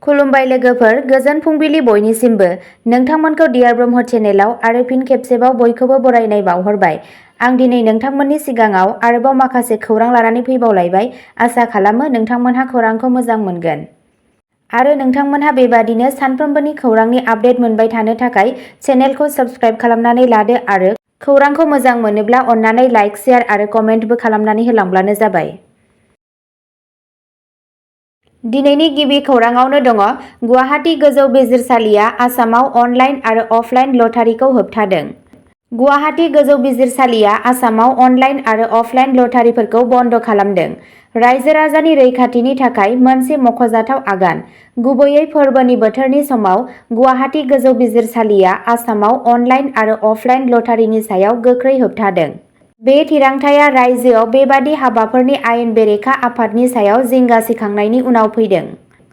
खुलुमबाय लोगोफोर, गोजोन फुंबिलि बयनिसिमबो। नोंथांमोनखौ डियार ब्रह्म चेनेलाव आरो फिन खेबसेबाव बयखौबो बरायनाय बावहरबाय। आं दिनै नोंथांमोननि सिगाङाव आरोबाव माखासे खौरां लानानै फैबावलायबाय। आसा खालामो नोंथांमोनहा खौरांखौ मोजां मोनगोन। आरो नोंथांमोनहा बेबादिनो सानफ्रोमबोनि खौरांनि आपडेट मोनबाय थानो थाखाय चेनेलखौ साबस्क्राइब खालामनानै लादो आरो खौरांखौ मोजां मोनोब्ला अन्नानै लाइक, शेयार आरो कमेन्टबो खालामनानै होलांब्लानो जाबाय। दिनैनि गिबि खौराङावनो दङ, गुवाहाटी गोजौ बिजिरसालिया आसामाव अनलाइन आरो अफलाइन लटारिखौ होबथादों। गुवाहाटी गोजौ बिजिरसालिया आसामाव अनलाइन आरो अफलाइन लटारिफोरखौ बन्द खालामदों। रायजो-राजानि रैखाथिनि थाखाय मोनसे मख'जाथाव आगान। गुबैयै फोरबोनि बोथोरनि समाव गुवाहाटी गोजौ बिजिरसालिया आसामाव अनलाइन आरो अफलाइन लटारिनि सायाव गोख्रै होबथादों। बे थिरांथाया रायजोआव बेबादि हाबाफोरनि आयेन बेरेखा आफादनि सायाव जिंगा सिखांनायनि उनाव फैदों।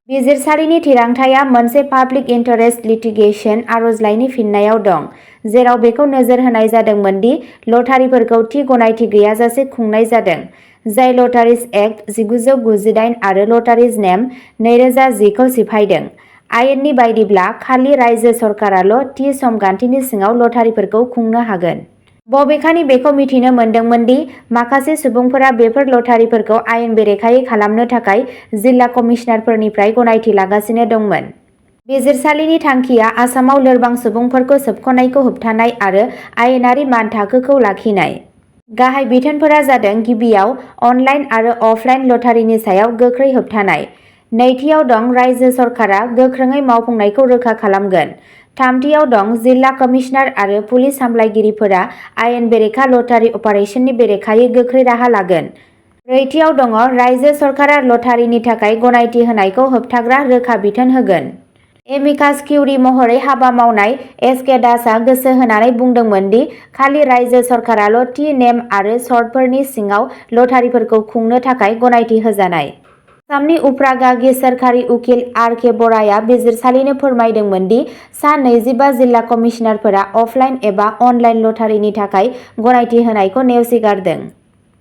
बिजिरसालिनि थिरांथाया मोनसे पाब्लिक इन्टारेस्ट लिटिगेशन आर'जलाइनि फिननायाव दं, जेराव बेखौ नोजोर होनाय जादोंमोन दि लटारिफोरखौ थि गनायथि गैयाजासे खुंनाय जादों, जाय लटारिज एक्ट 1998 आरो लटारिज नेम 2010 खौ सिफायदों। आयेननि बायदिब्ला, खालि रायजो सरकाराल' थि समगान्थिनि सिङाव लटारिफोरखौ खुंनो हागोन। बबेखानि बेखौ मिथिनो मोन्दोंमोन दि माखासे सुबुंफोरा बेफोर लटारिफोरखौ आयेन बेरेखायै खालामनो थाखाय जिल्ला कमिसनारफोरनिफ्राय गनायथि लागासिनो दंमोन। बिजिरसालिनि थांखिया आसामाव लोरबां सुबुंफोरखौ सोबख'नायखौ होबथानाय आरो आयेनारि मानथाखोखौ लाखिनाय। गाहाय बिथोनफोरा जादों गिबियाव, अनलाइन आरो अफलाइन लटारिनि सायाव गोख्रै होबथानाय। नैथियाव दं, रायजो सरकारा गोख्रोङै मावफुंनायखौ रोखा खालामगोन। थामथियाव दं, जिल्ला कमिसनार आरो पुलिस सामलायगिरिफोरा आयेन बेरेखा लटारि अपारेसननि बेरेखायै गोख्रै राहा लागोन। ब्रैथियाव दङ, रायजो सरकारा लटारिनि थाखाय गनायथि होनायखौ होबथाग्रा रोखा बिथोन होगोन। एमिकास किउरि महरै हाबा मावनाय एस के दासआ गोसो होनानै बुंदोंमोन दि खालि रायजो सरकाराल' थि नेम आरो सर्तफोरनि सिङाव लटारिफोरखौ खुंनो थाखाय गनायथि होजानाय। आसामनि उफ्रा गागि सोरखारि उकिल आर के बराया बिजिरसालिनो फोरमायदोंमोन दि सा 25 जिल्ला कमिसनारफोरा अफलाइन एबा अनलाइन लटारिनि थाखाय गनायथि होनायखौ नेवसिगारदों।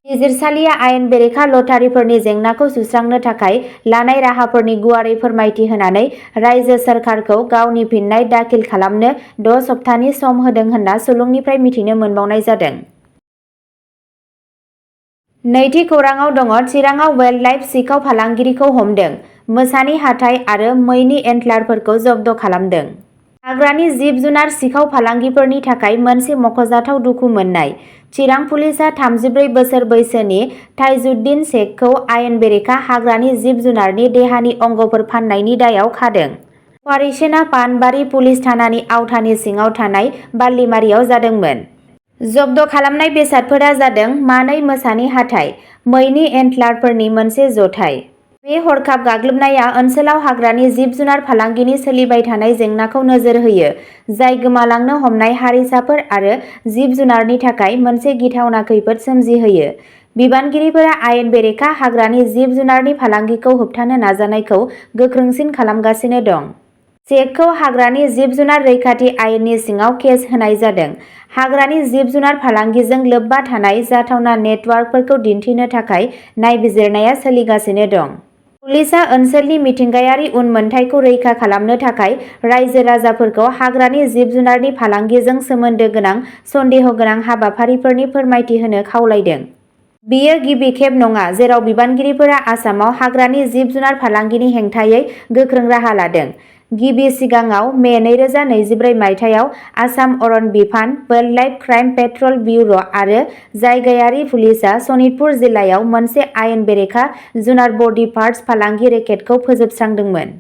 बिजिरसालिया आयेन बेरेखा लटारिफोरनि जेंनाखौ सुस्रांनो थाखाय लानाय राहाफोरनि गुवारै फोरमायथि होनानै रायजो सोरखारखौ गावनि फिननाय दाखिल खालामनो 6 सप्ताहनि सम होदों होनना सुलुंनिफ्राय मिथिनो मोनबावनाय जादों। नैथि खौराङाव दङ, चिराङाव वाइल्डलाइफ सिखाव फालांगिरिखौ हमदों, मोसानि हाथाइ आरो मैनि एन्टलारफोरखौ जब्द खालामदों। हाग्रानि जिब-जुनार सिखाव फालांगिफोरनि थाखाय मोनसे मख'जाथाव दुखु मोननाय। चिरां पुलिसआ 34 बोसोर बैसोनि ताइजुद्दिन शेखखौ आयेन बेरेखा हाग्रानि जिब-जुनारनि देहानि अंगफोर फाननायनि दायाव खादों। अपारेशनआ पानबारि पुलिस थानानि आवथानि सिङाव थानाय बाल्लिमारियाव जादोंमोन। जब्द खालामनाय बेसादफोरा जादों मानै मोसानि हाथाइ, मैनि एन्टलारफोरनि मोनसे जथाय। बे हरखाब गाग्लोबनाया ओनसोलाव हाग्रानि जिब-जुनार फालांगिनि सोलिबाय थानाय जेंनाखौ नोजोर होयो, जाय गोमालांनो हमनाय हारिसाफोर आरो जिब-जुनारनि थाखाय मोनसे गिथावना खैफोद सोमजिहोयो। बिबानगिरिफोरा आयेन बेरेखा हाग्रानि जिब-जुनारनि फालांगिखौ होबथानो नाजानायखौ गोख्रोंसिन खालामगासिनो दं। शेखखौ हाग्रानि जिब-जुनार रैखाथि आयेननि सिङाव केस होनाय जादों। हाग्रानि जिब-जुनार फालांगिजों लोब्बा थानाय जाथावना नेटवार्कफोरखौ दिन्थिनो थाखाय नायबिजिरनाया सोलिगासिनो दं। पुलिसआ ओनसोलनि मिथिंगायारि उनमोनथाइखौ रैखा खालामनो थाखाय रायजो-राजाफोरखौ हाग्रानि जिब-जुनारनि फालांगिजों सोमोन्दो गोनां सन्देह गोनां हाबाफारिफोरनि फोरमायथि होनो खावलायदों। बेयो गिबि खेब नङा जेराव बिबानगिरिफोरा आसामाव हाग्रानि जिब-जुनार फालांगिनि हेंथायै गोख्रों राहा लादों। गिबि सिगाङाव मे 2024 मायथाइयाव आसाम अरन बिफान, वाइल्डलाइफ क्राइम पेट्रल ब्युर' आरो जायगायारि पुलिसआ सनितपुर जिल्लायाव मोनसे आयेन बेरेखा जुनार बडि पार्टस फालांगि रेकेटखौ फोजोबस्रांदोंमोन।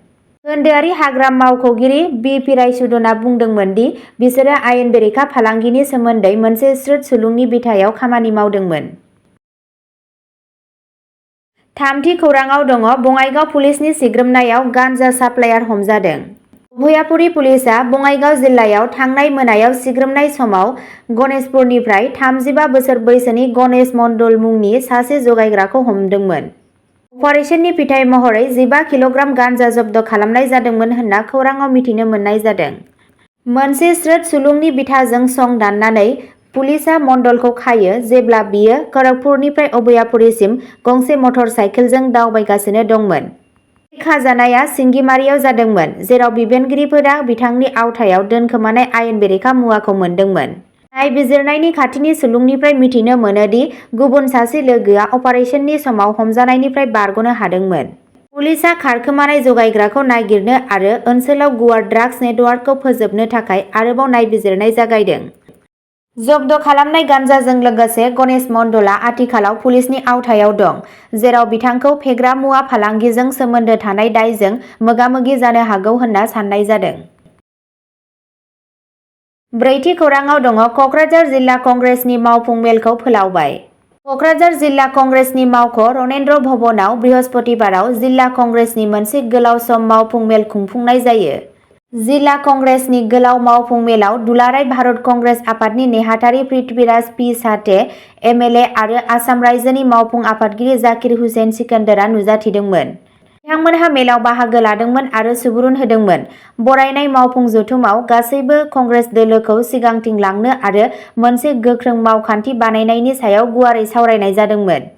खोन्दोआरि हाग्रा मावख'गिरि बि पिरायसुधनआ बुंदोंमोन दि बिसोरो आयेन बेरेखा फालांगिनि सोमोन्दै मोनसे स्रोद सुलुंनि बिथायाव खामानि मावदोंमोन। थामथि खौराङाव दङ, बङाइगाव पुलिसनि सिग्रोमनायाव गान्जा साप्लायार हमजादों। अभयापुरी पुलिसआ बङाइगाव जिल्लायाव थांनाय मोनायाव सिग्रोमनाय समाव गणेशपुरनिफ्राय 35 बोसोर बैसोनि गणेश मण्डल मुंनि सासे जगायग्राखौ हमदोंमोन। अपारेशननि फिथाय महरै 15 किल'ग्राम गान्जा जब्द खालामनाय जादोंमोन होनना खौरांआव मिथिनो मोननाय जादों। मोनसे स्रोद सुलुंनि बिथाजों सं दाननानै पुलिसआ मण्डलखौ खायो जेब्ला बियो खड़गपुरनिफ्राय अभयापुरीसिम गंसे मटर साइकेलजों दावबायगासिनो दंमोन। खाजानाया सिंगिमारियाव जादोंमोन, जेराव बिबानगिरिफोरा बिथांनि आवथायाव दोनखोमानाय आयेन बेरेखा मुवाखौ मोनदोंमोन। नायबिजिरनायनि खाथिनि सुलुंनिफ्राय मिथिनो मोनो दि गुबुन सासे लोगोआ अपारेशननि समाव हमजानायनिफ्राय बारग'नो हादोंमोन। पुलिसआ खारखोमानाय जगायग्राखौ नागिरनो आरो ओनसोलाव गुवार ड्राग्स नेटवार्कखौ फोजोबनो थाखाय आरोबाव नायबिजिरनाय जागायदों। जब्द खालामनाय गान्जाजों लोगोसे गणेश मण्डलआ आथिखालाव पुलिसनि आवथायाव दं, जेराव बिथांखौ फेग्रा मुवा फालांगिजों सोमोन्दो थानाय दायजों मोगा-मोगि जानो हागौ होनना साननाय जादों। ब्रैथि खौरांआव दङ कक्राझार जिल्ला कंग्रेसनि मावफुं मेलखौ फोलावबाय। कक्राझार जिल्ला कंग्रेसनि मावख' रनेन्द्र भवनाव बृहस्पतिबाराव जिल्ला कंग्रेसनि मोनसे गोलाव सम मावफुं मेल खुंफुंनाय जायो। जिल्ला कंग्रेसनि गोलाव मावफुं मेलाव दुलाराय भारत कंग्रेस आफादनि नेहाथारि पृथ्वीराज पि साथे, एमएलए आरो आसाम रायजोनि मावफुं आफादगिरि जाकिर हुसेन सिकन्दरा नुजाथिदोंमोन। बिथांमोनहा मेलाव बाहागो लादोंमोन आरो सुबुरुन होदोंमोन। बरायनाय मावफुं जथुमाव गासैबो कंग्रेस दोलोखौ सिगांथिं लांनो आरो मोनसे गोख्रों मावखान्थि बानायनायनि सायाव गुवारै सावरायनाय जादोंमोन।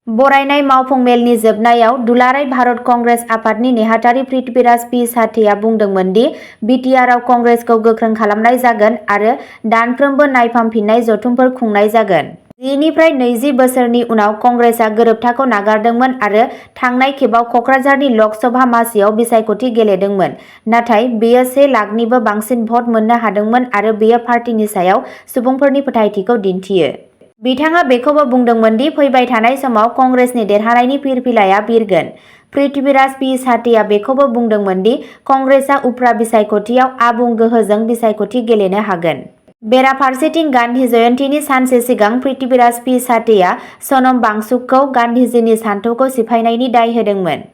बरायनाय मावफुं मेलनि जोबनायाव दुलाराय भारत कंग्रेस आफादनि नेहाथारि पृथ्वीराज पि साथेआ बुंदोंमोन दि बिटिआरआव कंग्रेसखौ गोख्रों खालामनाय जागोन आरो दानफ्रोमबो नायफामफिननाय जथुमफोर खुंनाय जागोन। 10 निफ्राय 20 बोसोरनि उनाव कंग्रेसआ गोरोबथाखौ नागारदोंमोन आरो थांनाय खेबाव कक्राझारनि लकसभा मासियाव बिसायख'थि गेलेदोंमोन, नाथाय बेयो 1 लाखनिबो बांसिन भट मोननो हादोंमोन आरो बेयो पार्टीनि सायाव सुबुंफोरनि फोथायथिखौ दिन्थियो। बिथाङा बेखौबो बुंदोंमोन दि फैबाय थानाय समाव कंग्रेसनि देरहानायनि फिरफिलाया बिरगोन। पृथ्वीराज पि साथेआ बेखौबो बुंदोंमोन दि कंग्रेसआ उफ्रा बिसायख'थियाव आबुं गोहोजों बिसायख'थि गेलेनो हागोन। बेराफारसेथिं गान्धी जयन्तीनि सानसे सिगां पृथ्वीराज पि साथेआ सनम वांचुकखौ गान्धीजीनि सानथौखौ सिफायनायनि दाय होदोंमोन।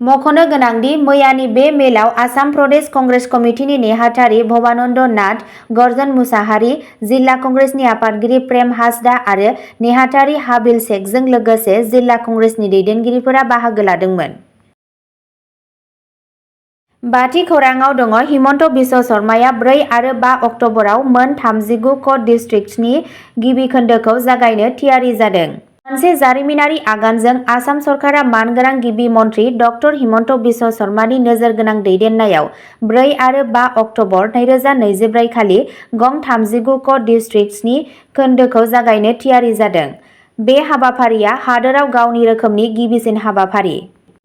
मख'नो गोनांदि मैयानि बे मेलाव आसाम प्रदेश कंग्रेस कमिटिनि नेहाथारि भबानन्द नाथ गर्जन मुसाहारि, जिल्ला कंग्रेसनि आफादगिरि प्रेम हासदा आरो नेहाथारि हाबिल शेखजों लोगोसे जिल्ला कंग्रेसनि दैदेनगिरिफोरा बाहागो लादोंमोन। बाथि खौरांआव दङ हिमन्त बिश्व शर्माया 4 आरो 5 अक्ट'बराव मोन 39 क'ड डिस्ट्रिक्टसनि गिबि खोन्दोखौ जागायनो थियारि जादों। मोनसे जारिमिनारि आगानजों आसाम सरकारा मानगोनां गिबि मन्थ्रि डक्टर हिमन्त बिश्व शर्मानि नोजोरगोनां दैदेननायाव 4 आरो 5 अक्ट'बर 2024 खालि गं 39 क'ड डिस्ट्रिक्टसनि खोन्दोखौ जागायनो थियारि जादों। बे हाबाफारिया हादोराव गावनि रोखोमनि गिबिसिन हाबाफारि।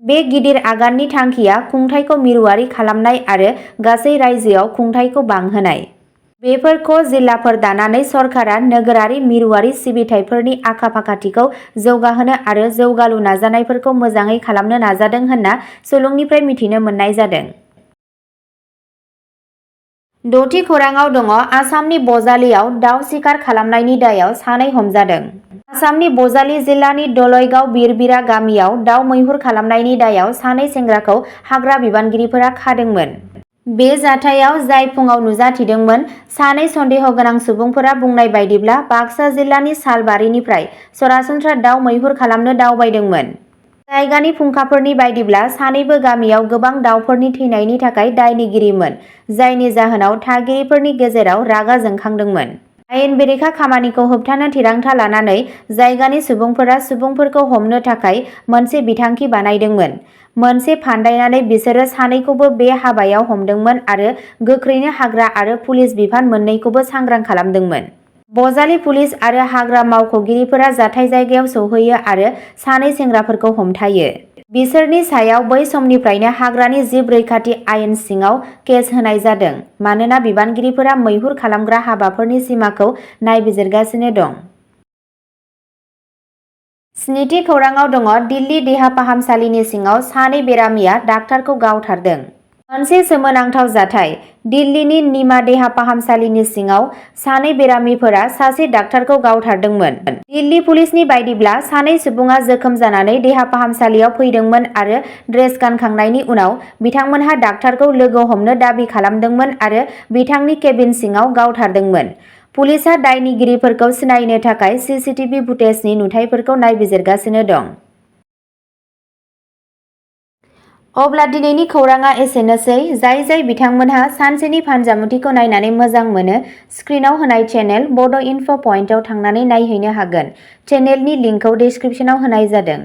बे गिदिर आगाननि थांखिया खुंथायखौ मिरुआरि खालामनाय आरो गासै रायजोआव खुंथायखौ बांहोनाय। बेफोर जिल्लाफोर दानानै सरकारा नोगोरारि मिरुआरि सिबिथाइफोरनि आखा-फाखाथिखौ जौगाहोनो आरो जौगालु नाजानायफोरखौ मोजाङै खालामनो नाजादों होनना सुलुंनिफ्राय मिथिनो मोननाय जादों। 6थि खौरांआव दङ आसामनि बजालियाव दाव सिखार खालामनायनि दायाव 2 हमजादों। आसामनि बजालि जिल्लानि दलयगाव बिरबिरा गामियाव दाव मैहुर खालामनायनि दायाव 2 सेंग्राखौ हाग्रा बिबानगिरिफोरा खादोंमोन। बे जाथायाव जाय फुङाव नुजाथिदोंमोन, 2 सन्देह गोनां सुबुंफोरा बुंनाय बायदिब्ला बाक्सा जिल्लानि सालबारिनिफ्राय सरासनस्रा दाव मैहुर खालामनो दावबायदोंमोन। जायगानि फुंखाफोरनि बायदिब्ला सानैबो गामियाव गोबां दावफोरनि थैनायनि थाखाय दायनिगिरिमोन, जायनि जाहोनाव थागिरिफोरनि गेजेराव रागा जोंखांदोंमोन। आयेन बेरेखा खामानिखौ होबथानो थिरांथा लानानै जायगानि सुबुंफोरा सुबुंफोरखौ हमनो थाखाय मोनसे बिथांखि बानायदोंमोन। मोनसे फान्दायनानै बिसोरो 2खौबो बे हाबायाव हमदोंमोन आरो गोख्रैनो हाग्रा आरो पुलिस बिफान मोन्नैखौबो सांग्रां खालामदोंमोन। बजालि पुलिस आरो हाग्रा मावख'गिरिफोरा जाथाय जायगायाव सौहैयो आरो 2 सेंग्राफोरखौ हमथायो। बिसोरनि सायाव बै समनिफ्रायनो हाग्रानि जिब रैखाथि आयेन सिङाव केस होनाय जादों, मानोना बिबानगिरिफोरा मैहुर खालामग्रा हाबाफोरनि सिमाखौ नायबिजिरगासिनो दं। 7थि खौरांआव दङ दिल्ली देहा फाहामसालिनि सिङाव 2 बेरामिया डाक्टारखौ गावथारदों। मोनसे सोमोनांथाव जाथाय। दिल्लीनि निमा देहा फाहामसालिनि सिङाव 2 बेरामिफोरा सासे डाक्टारखौ गावथारदोंमोन। दिल्ली पुलिसनि बायदिब्ला 2 सुबुङा जोखोम जानानै देहा फाहामसालियाव फैदोंमोन आरो ड्रेस गानखांनायनि उनाव बिथांमोनहा डाक्टारखौ लोगो हमनो दाबि खालामदोंमोन आरो बिथांनि केबिन सिङाव गावथारदोंमोन। पुलिसआ दायनिगिरिफोरखौ सिनायनो थाखाय सीसीटीवी फुटेजनि नुथायफोरखौ नायबिजिरगासिनो दं। अब्ला दिनैनि खौरांआ एसेनोसै। जाय बिथांमोनहा सानसेनि फानजामुथिखौ नायनानै मोजां मोनो, स्क्रिनाव होनाय चेनेल बड इनफ' पइन्टआव थांनानै नायहैनो हागोन। चेनेलनि लिंकखौ डिस्क्रिप्शनाव होनाय जादों।